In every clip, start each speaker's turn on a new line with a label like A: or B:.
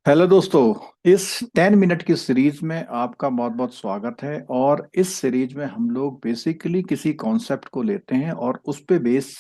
A: Hello दोस्तों। इस 10 minute की सीरीज में आपका बहुत बहुत स्वागत है। और इस सीरीज में हम लोग बेसिकली किसी कॉन्सेप्ट को लेते हैं और उस पे बेस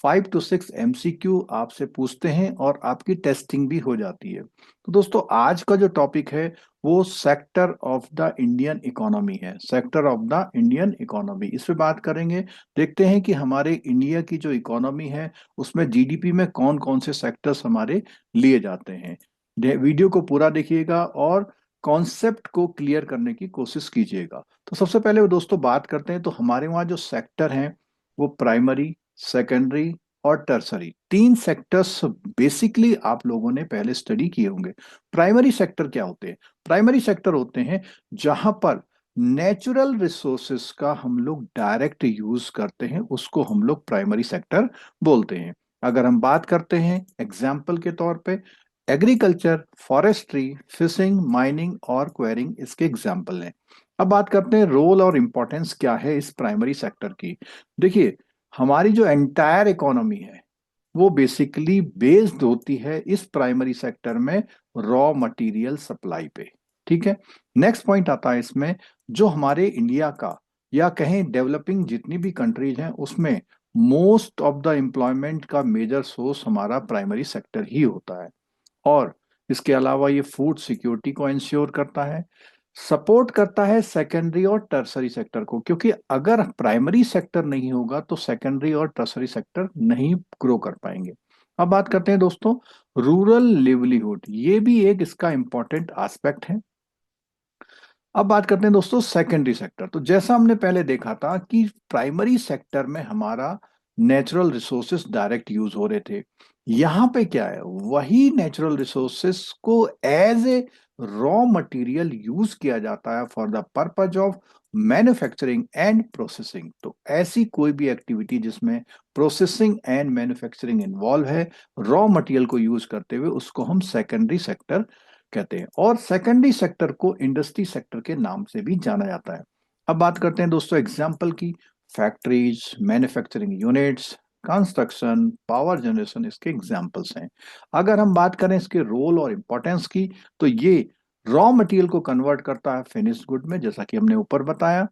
A: 5 to 6 MCQ आपसे पूछते हैं और आपकी टेस्टिंग भी हो जाती है। तो दोस्तों, आज का जो टॉपिक है वो sector of the Indian economy है। Sector of the Indian economy, इस पे बात करेंगे। देखते हैं कि हमारे इंडिया की जो इकोनॉमी है उसमें जीडीपी में कौन कौन से सेक्टर्स हमारे लिए जाते हैं। वीडियो को पूरा देखिएगा और कॉन्सेप्ट को क्लियर करने की कोशिश कीजिएगा। तो सबसे पहले वो दोस्तों बात करते हैं। तो हमारे वहाँ जो सेक्टर हैं वो प्राइमरी, सेकेंडरी और टर्सरी, तीन सेक्टर्स बेसिकली आप लोगों ने पहले स्टडी किए होंगे। प्राइमरी सेक्टर क्या होते हैं? प्राइमरी सेक्टर होते हैं जहां पर नेचुरल रिसोर्सेस का हम लोग डायरेक्ट यूज करते हैं, उसको हम लोग प्राइमरी सेक्टर बोलते हैं। अगर हम बात करते हैं एग्जाम्पल के तौर पे, एग्रीकल्चर, फॉरेस्ट्री, फिशिंग, माइनिंग और क्वेरिंग इसके एग्जाम्पल हैं। अब बात करते हैं रोल और इम्पोर्टेंस क्या है इस प्राइमरी सेक्टर की। देखिए, हमारी जो एंटायर इकोनॉमी है वो बेसिकली बेस्ड होती है इस प्राइमरी सेक्टर में रॉ मटेरियल सप्लाई पे। ठीक है। नेक्स्ट पॉइंट आता है इसमें, जो हमारे इंडिया का या कहें डेवलपिंग जितनी भी कंट्रीज हैं उसमें मोस्ट ऑफ द एम्प्लॉयमेंट का मेजर सोर्स हमारा प्राइमरी सेक्टर ही होता है। और इसके अलावा ये फूड सिक्योरिटी को इंश्योर करता है, सपोर्ट करता है सेकेंडरी और टर्सरी सेक्टर को, क्योंकि अगर प्राइमरी सेक्टर नहीं होगा तो सेकेंडरी और टर्सरी सेक्टर नहीं ग्रो कर पाएंगे। अब बात करते हैं दोस्तों रूरल लिवलीहुड, ये भी एक इसका इंपॉर्टेंट एस्पेक्ट है। अब बात करते हैं दोस्तों सेकेंडरी सेक्टर। तो जैसा हमने पहले देखा था कि प्राइमरी सेक्टर में हमारा नेचुरल रिसोर्सेस डायरेक्ट यूज हो रहे थे। यहाँ पे क्या है, वही नेचुरल रिसोर्सेस को as a raw material use किया जाता है for the purpose of manufacturing and processing. तो ऐसी कोई भी एक्टिविटी जिसमें प्रोसेसिंग एंड मैन्युफैक्चरिंग इन्वॉल्व है रॉ मटेरियल को यूज करते हुए, उसको हम सेकेंडरी सेक्टर कहते हैं। और सेकेंडरी सेक्टर को इंडस्ट्री सेक्टर के नाम से भी जाना जाता है। अब बात करते हैं दोस्तों एग्जाम्पल की। Factories, manufacturing units, construction, power generation इसके एग्जाम्पल्स हैं। अगर हम बात करें इसके रोल और इम्पोर्टेंस की, तो ये रॉ मटेरियल को कन्वर्ट करता है फिनिश्ड गुड में, जैसा कि हमने ऊपर बताया।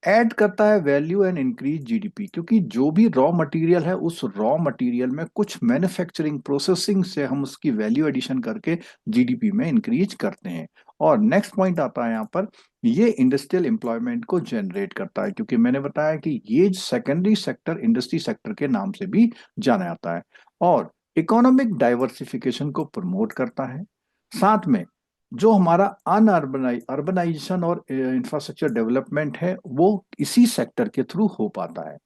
A: ऐड करता है वैल्यू एंड इंक्रीज जीडीपी, क्योंकि जो भी रॉ मटेरियल है उस रॉ मटेरियल में कुछ मैन्युफैक्चरिंग प्रोसेसिंग से हम उसकी वैल्यू एडिशन करके जीडीपी में इंक्रीज करते हैं। और नेक्स्ट पॉइंट आता है यहाँ पर, ये इंडस्ट्रियल एम्प्लॉयमेंट को जनरेट करता है, क्योंकि मैंने बताया कि ये सेकेंडरी सेक्टर इंडस्ट्री सेक्टर के नाम से भी जाना जाता है। और इकोनॉमिक डाइवर्सिफिकेशन को प्रमोट करता है। साथ में जो हमारा अर्बनाइजेशन और इंफ्रास्ट्रक्चर डेवलपमेंट है वो इसी सेक्टर के थ्रू हो पाता है।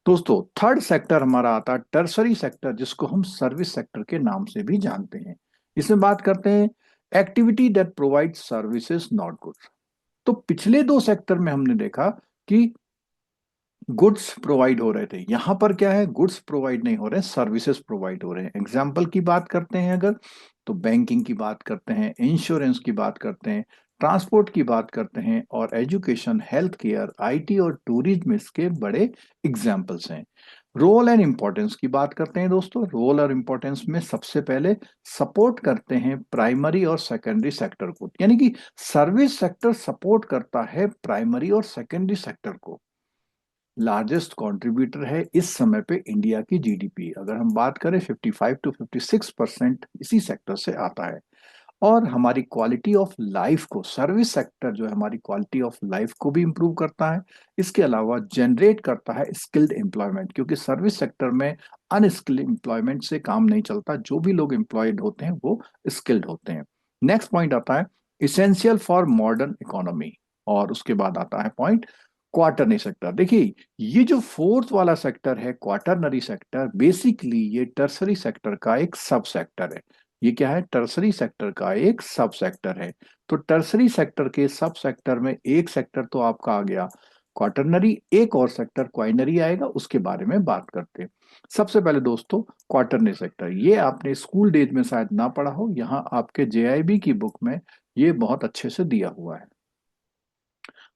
A: दोस्तों, थर्ड सेक्टर हमारा आता है टर्सरी सेक्टर, जिसको हम सर्विस सेक्टर के नाम से भी जानते हैं। इसमें बात करते हैं activity that provide services not goods. तो पिछले दो सेक्टर में हमने देखा कि गुड्स प्रोवाइड हो रहे थे, यहां पर क्या है, गुड्स प्रोवाइड नहीं हो रहे, सर्विसेज प्रोवाइड हो रहे हैं। एग्जाम्पल की बात करते हैं अगर, तो बैंकिंग की बात करते हैं, इंश्योरेंस की बात करते हैं, ट्रांसपोर्ट की बात करते हैं, और एजुकेशन, हेल्थ केयर, आईटी और टूरिज्म इसके बड़े एग्जाम्पल्स हैं। रोल एंड इंपॉर्टेंस की बात करते हैं दोस्तों। रोल और इंपॉर्टेंस में सबसे पहले सपोर्ट करते हैं प्राइमरी और सेकेंडरी सेक्टर को, यानी कि सर्विस सेक्टर सपोर्ट करता है प्राइमरी और सेकेंडरी सेक्टर को। लार्जेस्ट कंट्रीब्यूटर है इस समय पे इंडिया की जीडीपी, अगर हम बात करें 55 to 56% इसी सेक्टर से आता है। और हमारी क्वालिटी ऑफ लाइफ को सर्विस सेक्टर जो है हमारी क्वालिटी ऑफ लाइफ को भी इंप्रूव करता है। इसके अलावा जनरेट करता है स्किल्ड एम्प्लॉयमेंट, क्योंकि सर्विस सेक्टर में अनस्किल्ड एम्प्लॉयमेंट से काम नहीं चलता, जो भी लोग एम्प्लॉयड होते हैं वो स्किल्ड होते हैं। नेक्स्ट पॉइंट आता है इसेंशियल फॉर मॉडर्न इकोनॉमी। और उसके बाद आता है पॉइंट क्वार्टरनरी सेक्टर। देखिए, ये जो फोर्थ वाला सेक्टर है क्वार्टरनरी सेक्टर, बेसिकली ये टर्सरी सेक्टर का एक सब सेक्टर है। ये क्या है, टर्सरी सेक्टर का एक सब सेक्टर है। तो टर्सरी सेक्टर के सब सेक्टर में एक सेक्टर तो आपका आ गया क्वार्टरनरी, एक और सेक्टर क्वाइनरी आएगा, उसके बारे में बात करते हैं। सबसे पहले दोस्तों क्वार्टरनरी सेक्टर, ये आपने स्कूल डेज में शायद ना पढ़ा हो, यहाँ आपके जेआईबी की बुक में ये बहुत अच्छे से दिया हुआ है।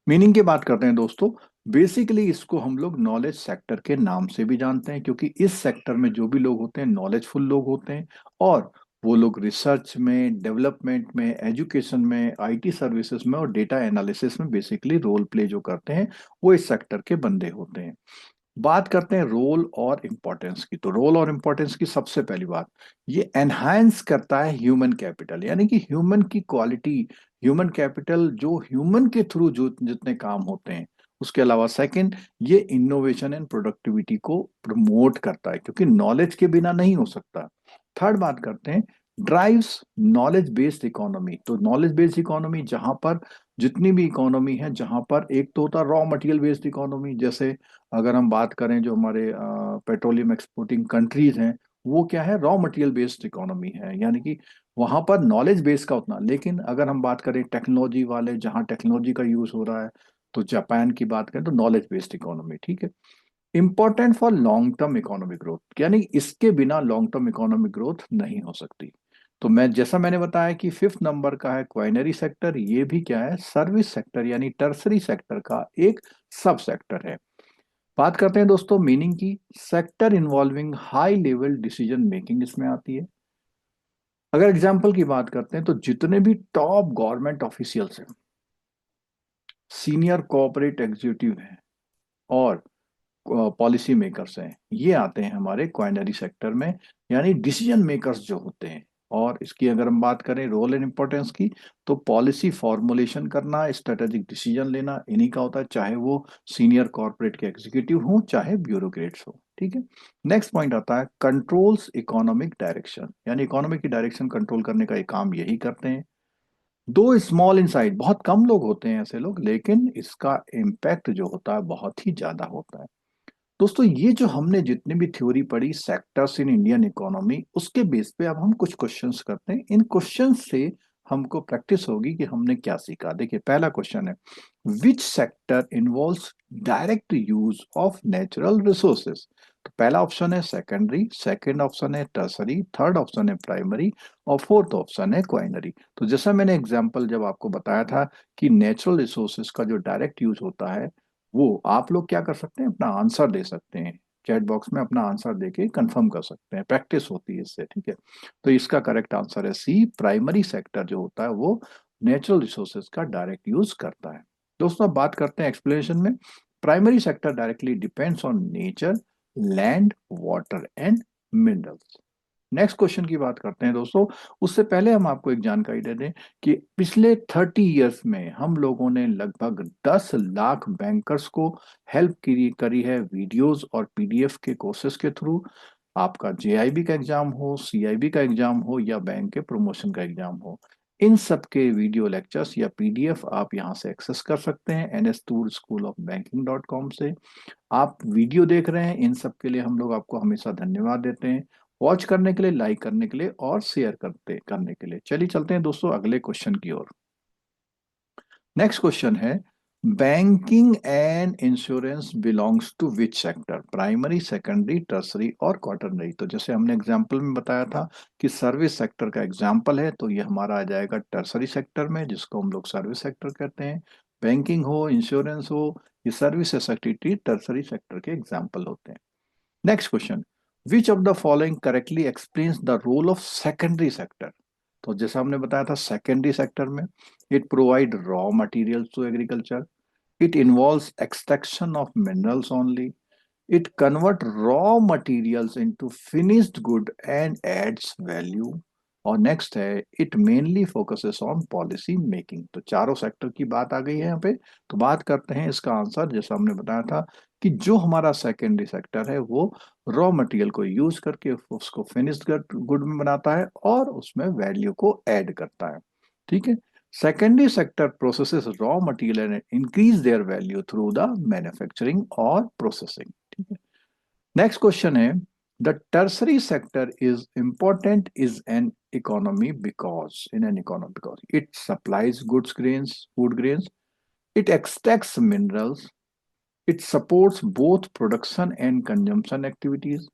A: मीनिंग की बात करते हैं दोस्तों, बेसिकली इसको हम लोग नॉलेज सेक्टर के नाम से भी जानते हैं, क्योंकि इस सेक्टर में जो भी लोग होते हैं नॉलेजफुल लोग होते हैं। और वो लोग रिसर्च में, डेवलपमेंट में, एजुकेशन में, आईटी सर्विसेज में और डेटा एनालिसिस में बेसिकली रोल प्ले जो करते हैं, वो इस सेक्टर के बंदे होते हैं। बात करते हैं रोल और इम्पोर्टेंस की। तो रोल और इम्पोर्टेंस की सबसे पहली बात, ये एनहांस करता है ह्यूमन कैपिटल, यानी कि ह्यूमन की क्वालिटी, ह्यूमन कैपिटल जो ह्यूमन के थ्रू जो जितने काम होते हैं। उसके अलावा सेकंड, ये इनोवेशन एंड प्रोडक्टिविटी को प्रमोट करता है, क्योंकि नॉलेज के बिना नहीं हो सकता। थर्ड बात करते हैं, ड्राइव्स नॉलेज बेस्ड इकोनॉमी। तो नॉलेज बेस्ड इकोनॉमी जहां पर, जितनी भी इकोनॉमी है जहां पर, एक तो होता है रॉ मटेरियल बेस्ड इकोनॉमी, जैसे अगर हम बात करें जो हमारे पेट्रोलियम एक्सपोर्टिंग कंट्रीज हैं, वो क्या है, रॉ मटेरियल बेस्ड इकोनॉमी है, यानी कि वहां पर नॉलेज बेस का उतना। लेकिन अगर हम बात करें टेक्नोलॉजी वाले, जहां टेक्नोलॉजी का यूज हो रहा है, तो जापान की बात करें तो नॉलेज बेस्ड इकोनॉमी, ठीक है। Important for long term economic growth, यानी इसके बिना लॉन्ग टर्म इकोनॉमिक ग्रोथ नहीं हो सकती। तो मैं, जैसा मैंने बताया कि फिफ्थ नंबर का है क्वाइनरी सेक्टर, ये भी क्या है, सर्विस सेक्टर यानी टर्सरी सेक्टर का एक सब सेक्टर है। बात करते हैं दोस्तों मीनिंग की। Sector involving high level decision making इसमें आती है। अगर एग्जाम्पल की बात करते हैं तो जितने भी टॉप गवर्नमेंट ऑफिशियल्स हैं, सीनियर कॉर्पोरेट एग्जीक्यूटिव हैं और पॉलिसी मेकर्स हैं, ये आते हैं हमारे क्वाइनरी सेक्टर में, यानी डिसीजन मेकर्स जो होते हैं। और इसकी अगर हम बात करें रोल एंड इंपॉर्टेंस की, तो पॉलिसी फॉर्मुलेशन करना, स्ट्रेटेजिक डिसीजन लेना इन्हीं का होता है, चाहे वो सीनियर कॉर्पोरेट के एग्जीक्यूटिव हो चाहे ब्यूरोक्रेट्स हो, ठीक है। नेक्स्ट पॉइंट आता है कंट्रोल्स इकोनॉमिक डायरेक्शन, यानी इकोनॉमिक की डायरेक्शन कंट्रोल करने का एक काम यही करते हैं। दो स्मॉल इनसाइड, बहुत कम लोग होते हैं ऐसे लोग, लेकिन इसका इम्पैक्ट जो होता है बहुत ही ज्यादा होता है। दोस्तों ये जो हमने जितनी भी थ्योरी पढ़ी सेक्टर्स इन इंडियन इकोनॉमी, उसके बेस पे अब हम कुछ क्वेश्चंस करते हैं। इन क्वेश्चंस से हमको प्रैक्टिस होगी कि हमने क्या सीखा। देखिए पहला क्वेश्चन है, which sector involves direct use of natural resources. तो पहला ऑप्शन है सेकेंडरी, सेकंड ऑप्शन है टर्सरी, थर्ड ऑप्शन है प्राइमरी और फोर्थ ऑप्शन है क्वाइनरी। तो जैसा मैंने एग्जांपल जब आपको बताया था कि नेचुरल रिसोर्सेज का जो डायरेक्ट यूज होता है, वो आप लोग क्या कर सकते हैं, अपना आंसर दे सकते हैं, चैट बॉक्स में अपना आंसर देके कंफर्म कर सकते हैं, प्रैक्टिस होती है इससे, ठीक है। तो इसका करेक्ट आंसर है सी, प्राइमरी सेक्टर जो होता है वो नेचुरल रिसोर्सेज का डायरेक्ट यूज करता है। दोस्तों अब बात करते हैं एक्सप्लेनेशन में। Primary sector directly depends on nature, land, water and minerals. Next question की बात करते हैं दोस्तों। उससे पहले हम आपको एक जानकारी दे दें कि पिछले 30 इयर्स में हम लोगों ने लगभग 10 लाख बैंकर्स को हेल्प करी है, वीडियोस और पीडीएफ के कोर्सेज के थ्रू। आपका जेआईबी का एग्जाम हो, सीआईबी का एग्जाम हो या बैंक के प्रमोशन का एग्जाम हो, इन सब के वीडियो लेक्चर्स या पीडीएफ आप यहाँ से एक्सेस कर सकते हैं nstoorschoolofbanking.com से। आप वीडियो देख रहे हैं, इन सब के लिए हम लोग आपको हमेशा धन्यवाद देते हैं, वॉच करने के लिए, लाइक करने के लिए और शेयर करने के लिए। चलिए चलते हैं दोस्तों अगले क्वेश्चन की ओर। नेक्स्ट क्वेश्चन है, banking and insurance belongs to which sector, primary, secondary, tertiary और क्वार्टरनरी। तो जैसे हमने एग्जांपल में बताया था कि सर्विस सेक्टर का एग्जांपल है, तो ये हमारा आ जाएगा टर्सरी सेक्टर में, जिसको हम लोग सर्विस सेक्टर कहते हैं। बैंकिंग हो, इंश्योरेंस हो, ये सर्विस एक्टिविटी टर्सरी सेक्टर के एग्जाम्पल होते हैं। Next question, which of the following correctly explains the role of secondary sector. तो जैसा हमने बताया था सेकेंडरी सेक्टर में, it provide raw materials to agriculture, it involves extraction of minerals only, it convert raw materials into finished good and adds value, और next है it mainly focuses on policy making. तो चारों sector की बात आ गई है यहाँ पे। तो बात करते हैं इसका आंसर, जैसा हमने बताया था कि जो हमारा सेकेंडरी सेक्टर है वो रॉ मटेरियल को यूज करके उसको फिनिश्ड गुड में बनाता है और उसमें वैल्यू को ऐड करता है, ठीक है। Secondary sector processes raw material and increase their value through the manufacturing or processing, ठीक है। नेक्स्ट क्वेश्चन है, the tertiary sector is important is an economy because, in an economy because it supplies goods, grains, food grains, it extracts minerals, it supports both production and consumption activities,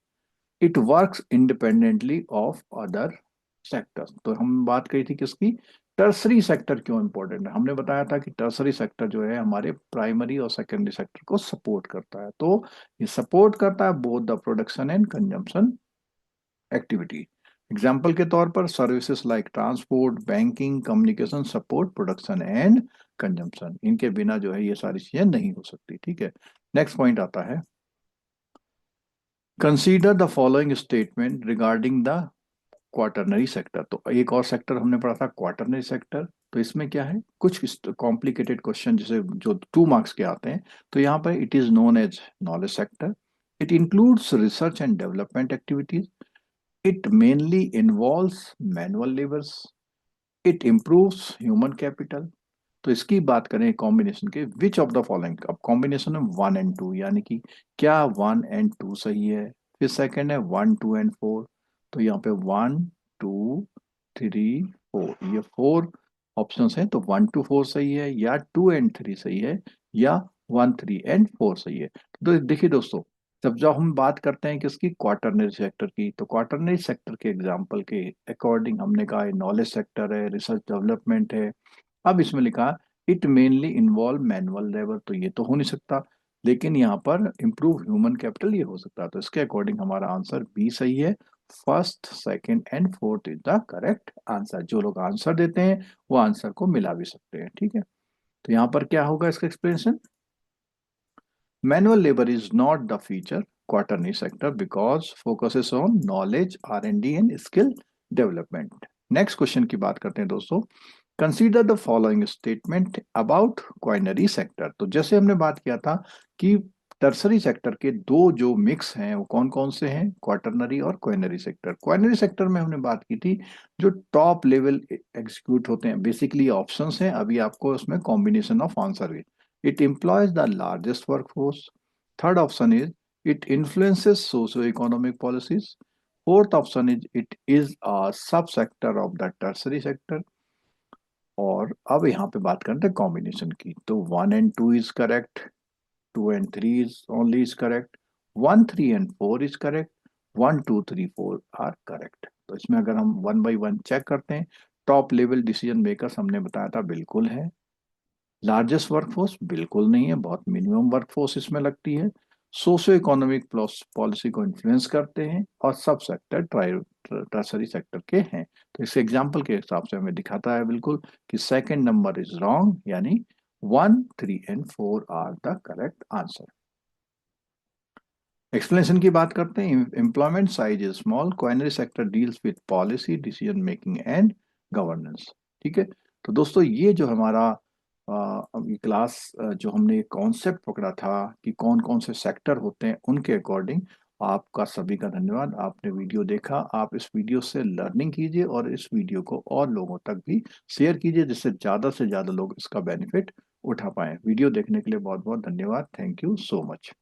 A: it works independently of other sectors. तो हम बात करी थी किसकी, tertiary sector क्यों important है। हमने बताया था कि टर्सरी सेक्टर जो है हमारे प्राइमरी और सेकेंडरी सेक्टर को सपोर्ट करता है। तो ये सपोर्ट करता है both the production and consumption activity. Example के तौर पर services like transport, banking, communication, support, production and consumption, इनके बिना जो है ये सारी चीजें नहीं हो सकती। ठीक है, नेक्स्ट पॉइंट आता है, consider the following statement regarding the quaternary sector. तो एक और सेक्टर हमने पढ़ा था क्वार्टरनरी सेक्टर, तो इसमें क्या है, कुछ कॉम्प्लिकेटेड क्वेश्चन जैसे जो 2 मार्क्स के आते हैं। तो यहाँ पर it is known as knowledge sector, it includes research and development activities, it mainly involves manual labours, it improves human capital. तो इसकी बात करें कॉम्बिनेशन के, विच ऑफ द फॉलोइंग, अब कॉम्बिनेशन है 1 और 2, यानी कि क्या 1 और 2 सही है। फिर सेकंड है 1, 2 एंड 4, तो यहाँ पे 1, 2, 3, 4, ये 4 ऑप्शंस हैं, तो 1, 2, 4 सही है, या 2 एंड 3 सही है, या 1, 3 एंड 4 सही है। तो देखिए दोस्तों, जब हम बात करते हैं किसकी, क्वार्टरनरी सेक्टर की, तो क्वार्टरनरी सेक्टर के एग्जाम्पल के अकॉर्डिंग हमने कहा नॉलेज सेक्टर है, रिसर्च डेवलपमेंट है। अब इसमें लिखा it mainly involve manual labour, तो ये तो हो नहीं सकता, लेकिन यहाँ पर इंप्रूव ह्यूमन कैपिटल ये हो सकता है। तो इसके अकॉर्डिंग हमारा आंसर बी सही है। First, second and fourth is the correct answer. जो लोग आंसर देते हैं वो आंसर को मिला भी सकते हैं। ठीक है, तो यहाँ पर क्या होगा इसका explanation, manual labour is not the feature quaternary sector because focuses on knowledge, R&D and skill development. Next question की बात करते हैं दोस्तों, consider the following statement about quinary sector. तो जैसे हमने बात किया था कि टर्सरी सेक्टर के दो जो मिक्स हैं वो कौन कौन से हैं, क्वाटरनरी और क्वाइनरी सेक्टर। क्वाइनरी सेक्टर में हमने बात की थी जो टॉप लेवल एग्जीक्यूट होते हैं, बेसिकली ऑप्शंस हैं, अभी आपको उसमें कॉम्बिनेशन ऑफ आंसर है। It employs the largest workforce, third option is it influences socio economic policies, fourth option is it is a sub sector of the tertiary sector. और अब यहाँ पे बात करते हैं कॉम्बिनेशन की, तो 1 and 2 is correct, 2 and 3 is only is correct, 1, 3 and 4 is correct, 1, 2, 3, 4 are correct. तो इसमें अगर हम 1 by 1 चेक करते हैं, टॉप लेवल डिसीजन मेकर्स हमने बताया था बिल्कुल है, लार्जेस्ट वर्कफोर्स बिल्कुल नहीं है, बहुत मिनिमम वर्कफोर्स इसमें लगती है, सोशियो इकोनॉमिक पॉलिसी को इन्फ्लुएंस करते हैं, और सब सेक्टर टर्सरी सेक्टर के हैं। तो इस एग्जाम्पल के हिसाब से हमें दिखाता है बिल्कुल कि सेकंड नंबर इज रॉन्ग, यानी 1, 3 and 4 are the correct answer. Explanation की बात करते हैं, employment size is small, quinary sector deals with policy, decision making and governance. ठीक है, तो दोस्तों ये जो हमारा अभी क्लास जो हमने कॉन्सेप्ट पकड़ा था कि कौन कौन से सेक्टर होते हैं, उनके अकॉर्डिंग आपका सभी का धन्यवाद। आपने वीडियो देखा, आप इस वीडियो से लर्निंग कीजिए और इस वीडियो को और लोगों तक भी शेयर कीजिए, जिससे ज़्यादा से ज़्यादा लोग इसका बेनिफिट उठा पाएं। वीडियो देखने के लिए बहुत बहुत धन्यवाद। Thank you so much.